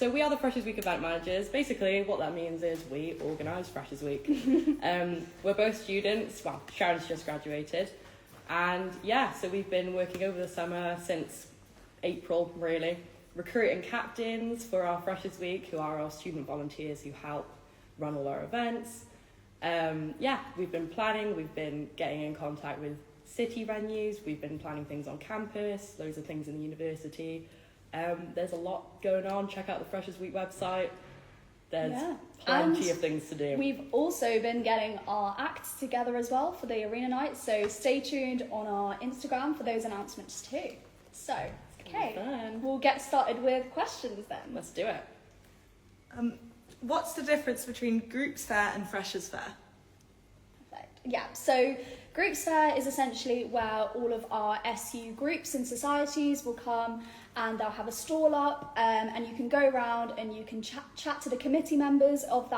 so we are the Freshers Week event managers. Basically, what that means is we organise Freshers Week. We're both students. Well, Sharon's just graduated. And yeah, so we've been working over the summer since April, really, recruiting captains for our Freshers Week, who are our student volunteers who help run all our events. We've been planning, we've been getting in contact with city venues, we've been planning things on campus, loads of things in the university. There's a lot going on. Check out the Freshers Week website. There's plenty of things to do. We've also been getting our acts together as well for the arena night, so stay tuned on our Instagram for those announcements too. So, okay, we'll get started with questions then. Let's do it. What's the difference between Groups Fair and Freshers Fair? Perfect. Yeah, so Groups Fair is essentially where all of our SU groups and societies will come and they'll have a stall up, and you can go around and you can chat to the committee members of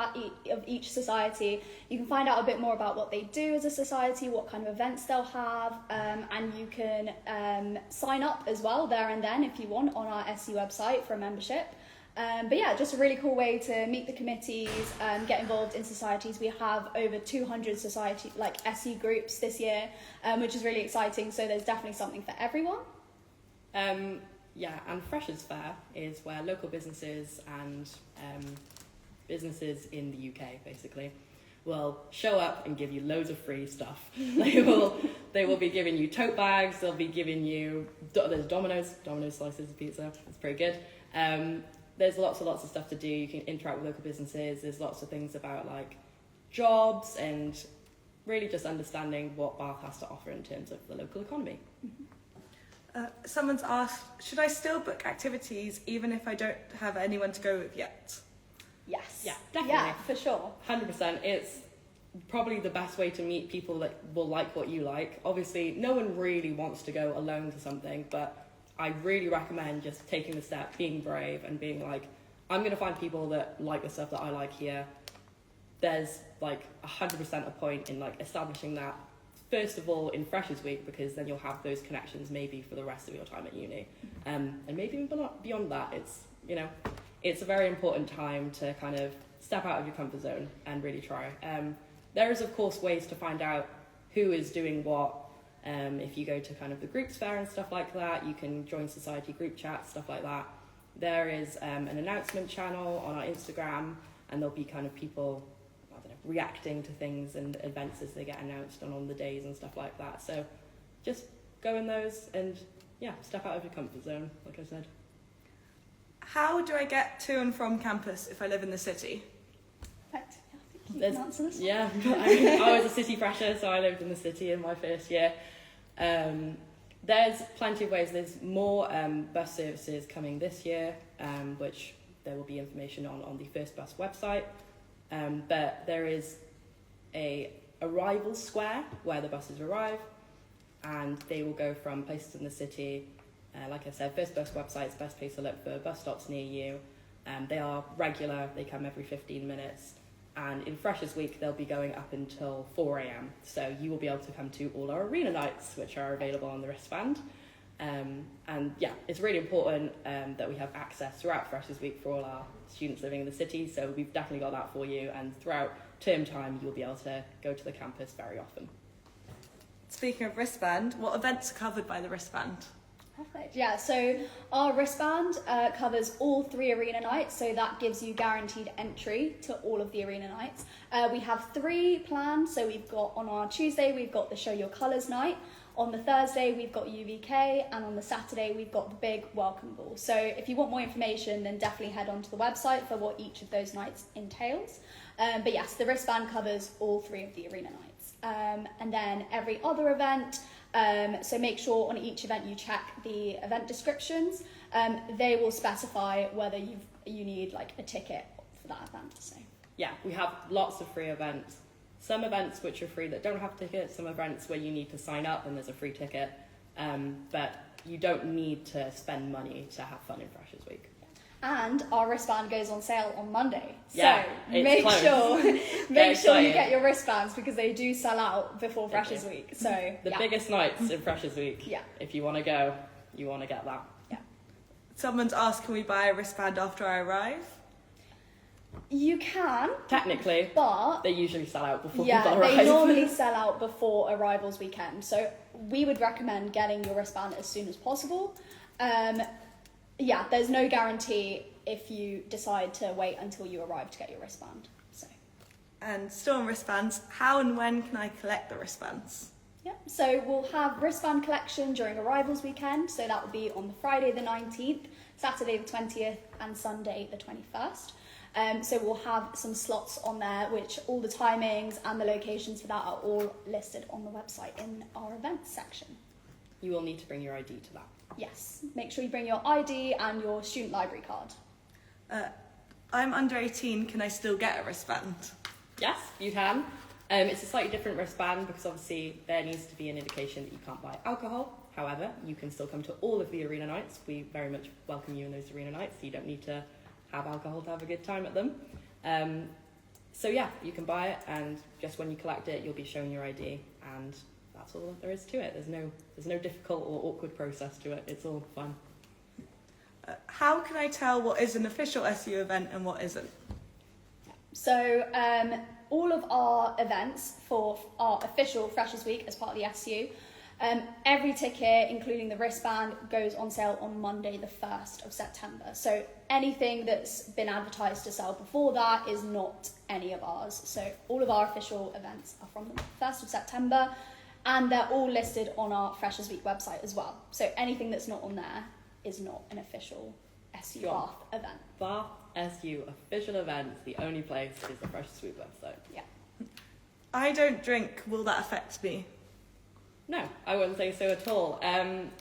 each society. You can find out a bit more about what they do as a society, what kind of events they'll have, and you can sign up as well there and then if you want on our SU website for a membership. But yeah, just a really cool way to meet the committees, get involved in societies. We have over 200 society, like SE groups this year, which is really exciting. So there's definitely something for everyone. And Freshers Fair is where local businesses and businesses in the UK, basically, will show up and give you loads of free stuff. They will be giving you tote bags. They'll be giving you there's Domino's slices of pizza. It's pretty good. There's lots and lots of stuff to do. You can interact with local businesses. There's lots of things about like jobs and really just understanding what Bath has to offer in terms of the local economy. Someone's asked, should I still book activities even if I don't have anyone to go with yet? Yes. Yeah, definitely. Yeah, for sure. 100%. It's probably the best way to meet people that will like what you like. Obviously, no one really wants to go alone to something, but I really recommend just taking the step, being brave and being like, I'm going to find people that like the stuff that I like here. There's like 100% a point in like establishing that, first of all, in Freshers Week, because then you'll have those connections maybe for the rest of your time at uni. And maybe even beyond that, it's a very important time to kind of step out of your comfort zone and really try. There is, of course, ways to find out who is doing what. If you go to kind of the groups fair and stuff like that, you can join society group chats, stuff like that. There is an announcement channel on our Instagram, and there'll be kind of people, reacting to things and events as they get announced on the days and stuff like that. So just go in those and step out of your comfort zone, like I said. How do I get to and from campus if I live in the city? Perfect. You can answer this. Yeah, I was a city fresher, so I lived in the city in my first year. There's plenty of ways. There's more bus services coming this year, which there will be information on the First Bus website. But there is a arrival square where the buses arrive, and they will go from places in the city. Like I said, First Bus website is the best place to look for bus stops near you. They are regular. They come every 15 minutes. And in Freshers Week, they'll be going up until 4 a.m. So you will be able to come to all our arena nights, which are available on the wristband. It's really important that we have access throughout Freshers Week for all our students living in the city. So we've definitely got that for you. And throughout term time, you'll be able to go to the campus very often. Speaking of wristband, what events are covered by the wristband? Perfect. Yeah, so our wristband covers all 3 arena nights, so that gives you guaranteed entry to all of the arena nights. We have 3 planned, so we've got on our Tuesday, we've got the Show Your Colours night. On the Thursday, we've got UVK, and on the Saturday, we've got the big welcome ball. So if you want more information, then definitely head onto the website for what each of those nights entails. But yes, the wristband covers all 3 of the arena nights. And then every other event, so make sure on each event you check the event descriptions. They will specify whether you need like a ticket for that event. So yeah, we have lots of free events. Some events which are free that don't have tickets, some events where you need to sign up and there's a free ticket. But you don't need to spend money to have fun in Freshers Week. And our wristband goes on sale on Monday. Yeah, so make sure you get your wristbands because they do sell out before Freshers Week. So the biggest nights in Freshers Week. Yeah. If you want to go, you want to get that. Yeah. Someone's asked, can we buy a wristband after I arrive? You can, Technically, but they usually sell out before yeah, people arrive. they normally sell out before arrivals weekend. So we would recommend getting your wristband as soon as possible. Yeah, there's no guarantee if you decide to wait until you arrive to get your wristband. So. And still on wristbands, how and when can I collect the wristbands? Yep. So we'll have wristband collection during arrivals weekend. So that will be on the Friday the 19th, Saturday the 20th, and Sunday the 21st. So we'll have some slots on there, which all the timings and the locations for that are all listed on the website in our events section. You will need to bring your ID to that. Yes. Make sure you bring your ID and your student library card. I'm under 18, can I still get a wristband? Yes, you can. It's a slightly different wristband because obviously there needs to be an indication that you can't buy alcohol. However, you can still come to all of the arena nights. We very much welcome you in those arena nights. So you don't need to have alcohol to have a good time at them. So yeah, you can buy it, and just when you collect it, you'll be shown your ID, and that's all that there is to it. There's no difficult or awkward process to it. It's all fun. How can I tell what is an official SU event and what isn't? So all of our events for our official Freshers Week as part of the SU, every ticket, including the wristband, goes on sale on Monday the 1st of September. So anything that's been advertised to sell before that is not any of ours. So all of our official events are from the 1st of September, and they're all listed on our Freshers Week website as well. So anything that's not on there is not an official SU Bath event. Bath SU official events, the only place is the Freshers Week website. Yeah. I don't drink, will that affect me? No, I wouldn't say so at all.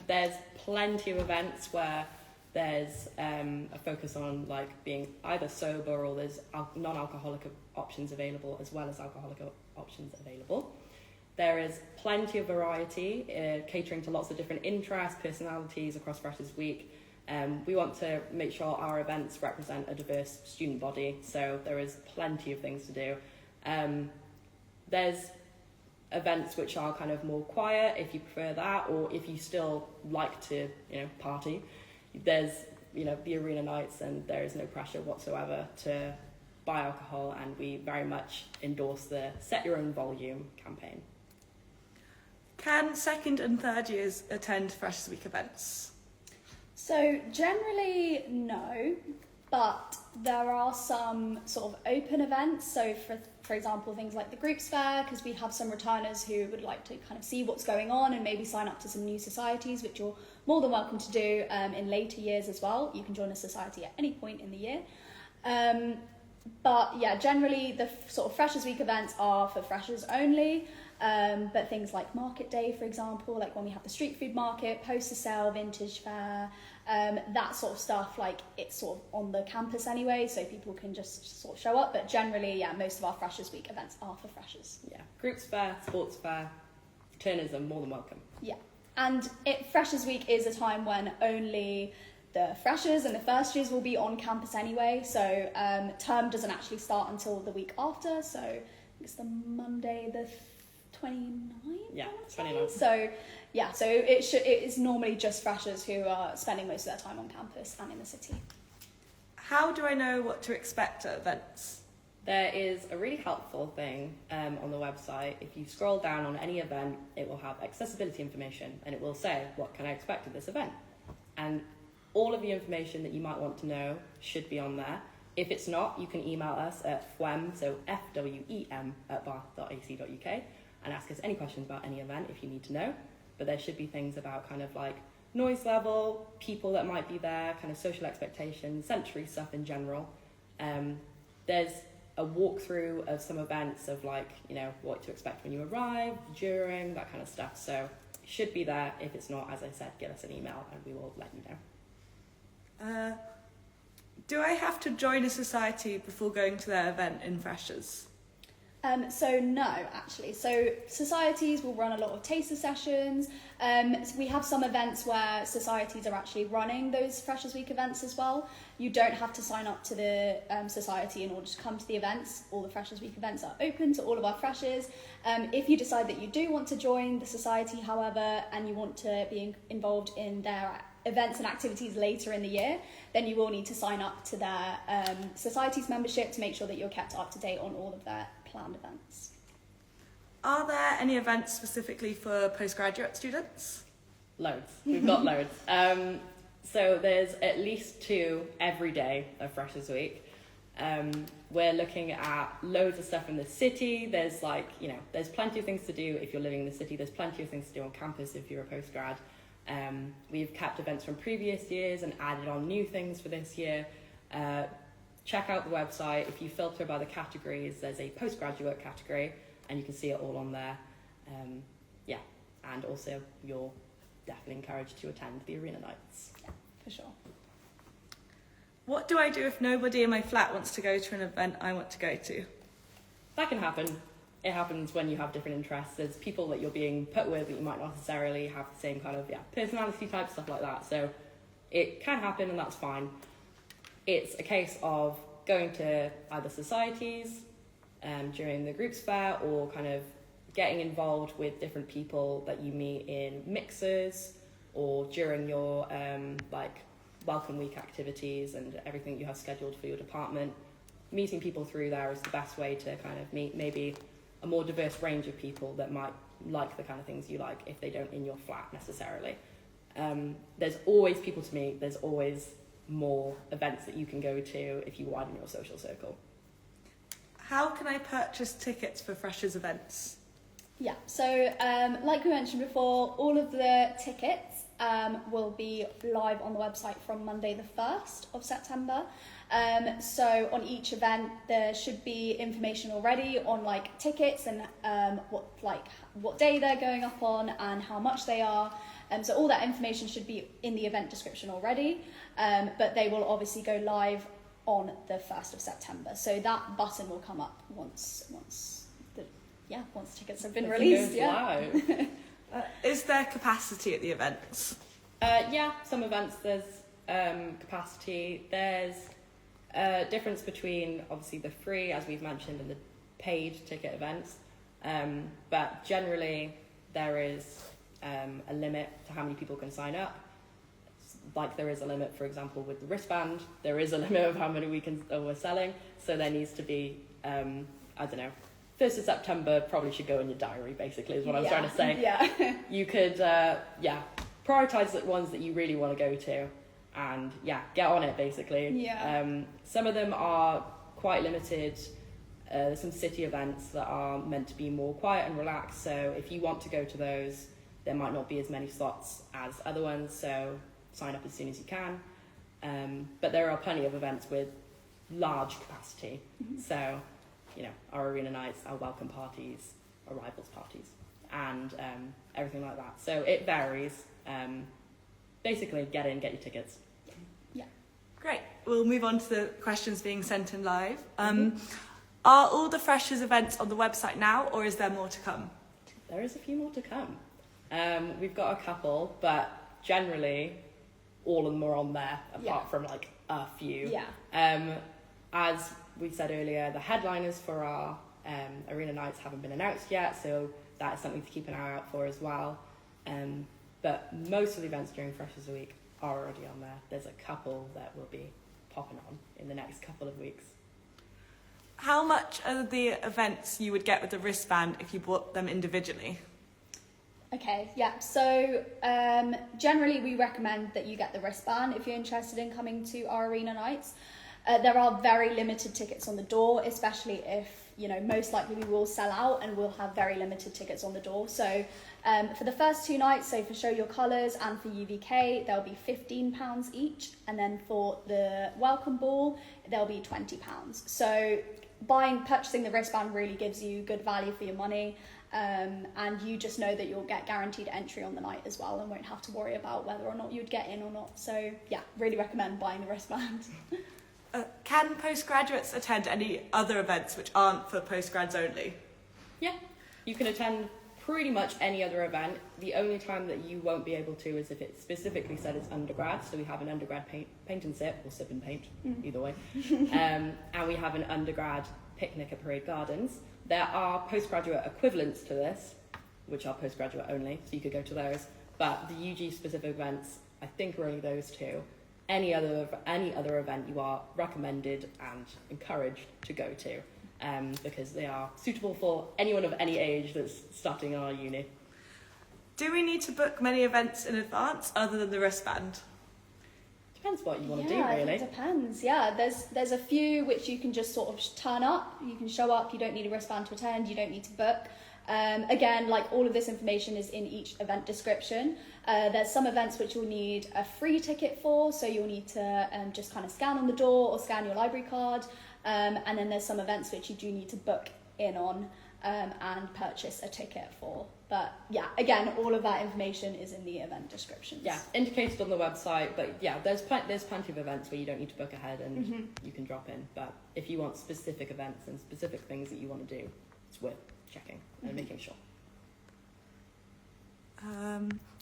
There's plenty of events where there's a focus on like being either sober, or there's non-alcoholic options available as well as alcoholic options available. There is plenty of variety, catering to lots of different interests, personalities across Freshers Week. We want to make sure our events represent a diverse student body, so there is plenty of things to do. There's events which are kind of more quiet, if you prefer that, or if you still like to, party. There's, the arena nights, and there is no pressure whatsoever to buy alcohol, and we very much endorse the Set Your Own Volume campaign. Can second and third years attend Freshers Week events? So generally, no, but there are some sort of open events. So for example, things like the groups fair, because we have some returners who would like to kind of see what's going on and maybe sign up to some new societies, which you're more than welcome to do in later years as well. You can join a society at any point in the year. But yeah, generally the sort of Freshers Week events are for freshers only. But things like Market Day, for example, like when we have the street food market, poster sale, vintage fair, that sort of stuff, like it's sort of on the campus anyway, so people can just sort of show up. But generally, yeah, most of our Freshers Week events are for freshers. Yeah, groups fair, sports fair, returners are more than welcome. Yeah, and Freshers Week is a time when only the freshers and the first years will be on campus anyway, so term doesn't actually start until the week after, so it's the Monday the 29th? Yeah, 29th. So, yeah, so it is normally just freshers who are spending most of their time on campus and in the city. How do I know what to expect at events? There is a really helpful thing on the website. If you scroll down on any event, it will have accessibility information, and it will say, what can I expect at this event? And all of the information that you might want to know should be on there. If it's not, you can email us at FWEM, so FWEM @bath.ac.uk, and ask us any questions about any event if you need to know. But there should be things about kind of like noise level, people that might be there, kind of social expectations, sensory stuff in general. There's a walkthrough of some events of like, what to expect when you arrive, during, that kind of stuff. So it should be there. If it's not, as I said, give us an email and we will let you know. Do I have to join a society before going to their event in Freshers? So no, actually. So societies will run a lot of taster sessions. So we have some events where societies are actually running those Freshers Week events as well. You don't have to sign up to the society in order to come to the events. All the Freshers Week events are open to all of our freshers. If you decide that you do want to join the society, however, and you want to be involved in their events and activities later in the year, then you will need to sign up to their society's membership to make sure that you're kept up to date on all of their planned events. Are there any events specifically for postgraduate students? Loads. We've got loads. So there's at least 2 every day of Freshers Week. We're looking at loads of stuff in the city. There's there's plenty of things to do if you're living in the city. There's plenty of things to do on campus if you're a postgrad. We've kept events from previous years and added on new things for this year. Check out the website. If you filter by the categories, there's a postgraduate category and you can see it all on there. And also you're definitely encouraged to attend the arena nights. Yeah, for sure. What do I do if nobody in my flat wants to go to an event I want to go to? That can happen. It happens when you have different interests. There's people that you're being put with that you might not necessarily have the same kind of personality type, stuff like that. So it can happen and that's fine. It's a case of going to either societies during the groups fair or kind of getting involved with different people that you meet in mixers or during your welcome week activities and everything you have scheduled for your department. Meeting people through there is the best way to kind of meet maybe a more diverse range of people that might like the kind of things you like if they don't in your flat necessarily. There's always people to meet. There's always more events that you can go to if you widen your social circle. How can I purchase tickets for Freshers events? Yeah, so like we mentioned before, all of the tickets will be live on the website from Monday the 1st of September. So on each event there should be information already on tickets and what day they're going up on and how much they are. So all that information should be in the event description already, but they will obviously go live on the 1st of September. So that button will come up once tickets have been released. Yeah. Is there capacity at the events? Some events there's capacity. There's a difference between obviously the free, as we've mentioned, and the paid ticket events. But generally there is a limit to how many people can sign up. Like there is a limit, for example, with the wristband, there is a limit of how many we're selling. So there needs to be, 1st of September probably should go in your diary, basically, is what I'm trying to say. Yeah. You could, prioritise the ones that you really want to go to and, get on it, basically. Yeah. Some of them are quite limited. There's some city events that are meant to be more quiet and relaxed, so if you want to go to those, there might not be as many slots as other ones, so sign up as soon as you can. But there are plenty of events with large capacity. Mm-hmm. So, our arena nights, our welcome parties, arrivals parties, and everything like that. So it varies. Basically, get in, get your tickets. Yeah. Great. We'll move on to the questions being sent in live. Are all the Freshers events on the website now, or is there more to come? There is a few more to come. We've got a couple, but generally, all of them are on there, apart from a few. Yeah. As we said earlier, the headliners for our arena nights haven't been announced yet, so that is something to keep an eye out for as well. But most of the events during Freshers Week are already on there. There's a couple that will be popping on in the next couple of weeks. How much are the events you would get with the wristband if you bought them individually? Okay, yeah. So generally we recommend that you get the wristband if you're interested in coming to our arena nights. There are very limited tickets on the door, especially if, most likely we will sell out and we'll have very limited tickets on the door. So for the first 2 nights, so for Show Your Colours and for UVK, there'll be £15 each. And then for the Welcome Ball, there'll be £20. So purchasing the wristband really gives you good value for your money. And you just know that you'll get guaranteed entry on the night as well and won't have to worry about whether or not you'd get in or not. So really recommend buying the wristband. Can postgraduates attend any other events which aren't for postgrads only? Yeah, you can attend pretty much any other event. The only time that you won't be able to is if it specifically said it's undergrad. So we have an undergrad paint and sip, or sip and paint, either way. And we have an undergrad picnic at Parade Gardens. There are postgraduate equivalents to this, which are postgraduate only, so you could go to those. But the UG specific events, I think really those two. Any other event you are recommended and encouraged to go to, because they are suitable for anyone of any age that's starting in our uni. Do we need to book many events in advance other than the wristband? Depends what you want to do, I really. think it depends. Yeah, there's a few which you can just sort of turn up. You can show up. You don't need a wristband to attend. You don't need to book. Again, like all of this information is in each event description. There's some events which you'll need a free ticket for, so you'll need to just kind of scan on the door or scan your library card. And then there's some events which you do need to book in on and purchase a ticket for. But yeah, again, all of that information is in the event descriptions. Yeah, indicated on the website, but yeah, there's plenty of events where you don't need to book ahead and you can drop in. But if you want specific events and specific things that you want to do, it's worth checking and making sure.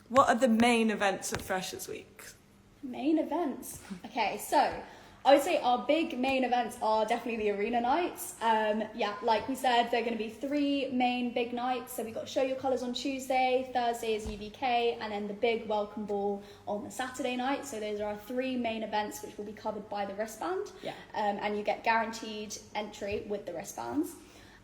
What are the main events of Freshers Week? Main events. Okay, so I would say our big main events are definitely the arena nights. Yeah, like we said, there are going to be 3 main big nights. So we've got Show Your Colours on Tuesday, Thursday is UVK, and then the big welcome ball on the Saturday night. So those are our 3 main events which will be covered by the wristband. Yeah. And you get guaranteed entry with the wristbands.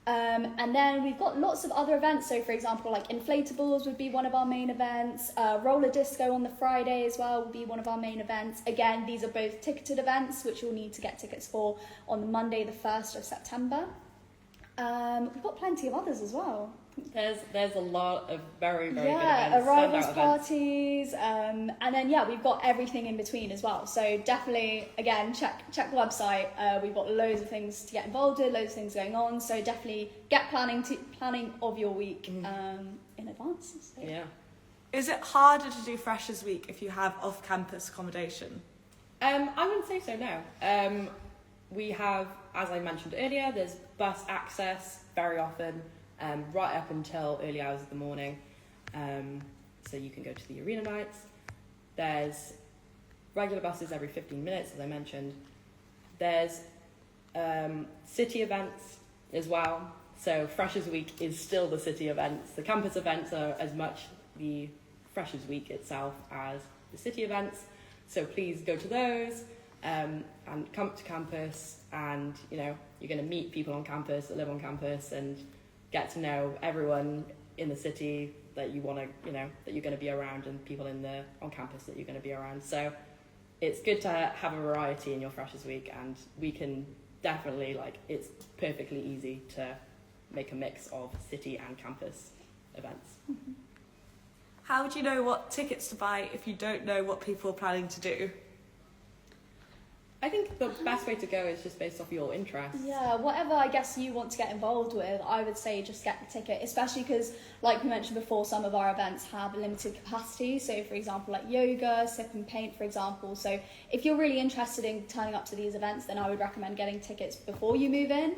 And then we've got lots of other events. So, for example, like inflatables would be one of our main events. Roller disco on the Friday as well will be one of our main events. Again, these are both ticketed events, which you'll need to get tickets for on the Monday, the 1st of September. We've got plenty of others as well. There's a lot of very, very good Yeah, events. arrivals standout events. parties, and then yeah, we've got everything in between as well. So definitely, again, check the website. We've got loads of things to get involved in, loads of things going on. So definitely get planning of your week in advance. So. Yeah. Is it harder to do Freshers Week if you have off-campus accommodation? I wouldn't say so, no. We have, as I mentioned earlier, there's bus access very often, right up until early hours of the morning. So you can go to the arena nights. There's regular buses every 15 minutes, as I mentioned. There's city events as well. So Freshers Week is still the city events. The campus events are as much the Freshers Week itself as the city events. So please go to those and come to campus, and you're going to meet people on campus that live on campus and get to know everyone in the city that you want to, that you're going to be around, and people on campus that you're going to be around. So it's good to have a variety in your Freshers Week, and we can definitely, it's perfectly easy to make a mix of city and campus events. Mm-hmm. How would you know what tickets to buy if you don't know what people are planning to do? I think the best way to go is just based off your interests. Yeah, whatever I guess you want to get involved with, I would say just get the ticket, especially because, like we mentioned before, some of our events have a limited capacity. So, for example, like yoga, sip and paint, for example. So if you're really interested in turning up to these events, then I would recommend getting tickets before you move in,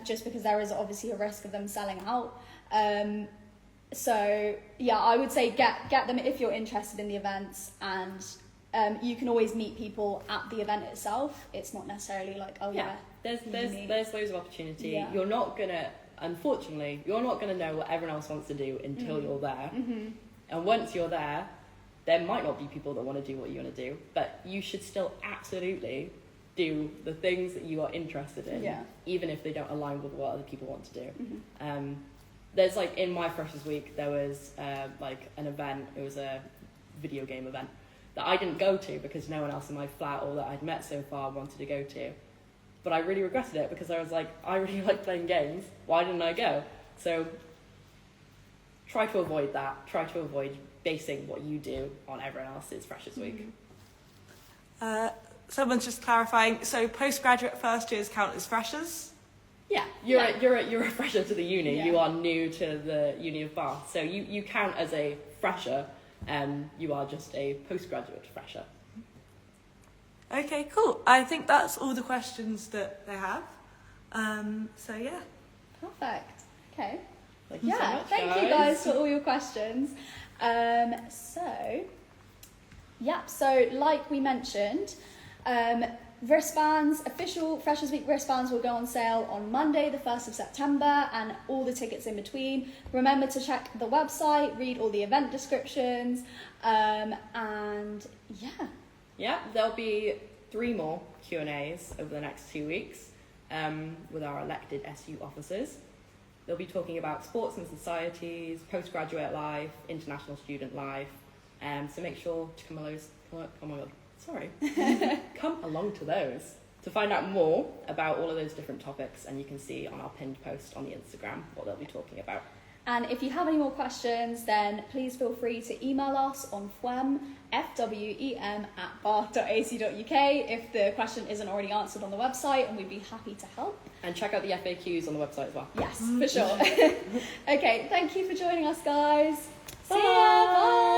just because there is obviously a risk of them selling out. So, yeah, I would say get them if you're interested in the events, and you can always meet people at the event itself. It's not necessarily like, there's loads of opportunity. Yeah. You're not gonna know what everyone else wants to do until you're there. Mm-hmm. And once you're there, there might not be people that want to do what you want to do, but you should still absolutely do the things that you are interested in, even if they don't align with what other people want to do. Mm-hmm. There's in my Freshers Week, there was an event. It was a video game event that I didn't go to because no one else in my flat or that I'd met so far wanted to go to. But I really regretted it because I was like, I really like playing games. Why didn't I go? So try to avoid that. Try to avoid basing what you do on everyone else's Freshers Week. Someone's just clarifying. So postgraduate first years count as freshers? Yeah, you're a fresher to the uni. Yeah. You are new to the Uni of Bath. So you count as a fresher. You are just a postgraduate fresher. Okay, cool. I think that's all the questions that they have. So yeah. Perfect. Okay. Thank you so much, thank you guys for all your questions. So like we mentioned, Wristbands, official Freshers Week wristbands will go on sale on Monday, the 1st of September, and all the tickets in between. Remember to check the website, read all the event descriptions, and yeah. Yeah, there'll be 3 more Q&As over the next 2 weeks with our elected SU officers. They'll be talking about sports and societies, postgraduate life, international student life. So make sure to come along to those to find out more about all of those different topics, and you can see on our pinned post on the Instagram what they'll be talking about. And if you have any more questions, then please feel free to email us on FWEM@bath.ac.uk if the question isn't already answered on the website, and we'd be happy to help. And check out the FAQs on the website as well. Yes, for sure. Okay, thank you for joining us, guys. See ya. Bye.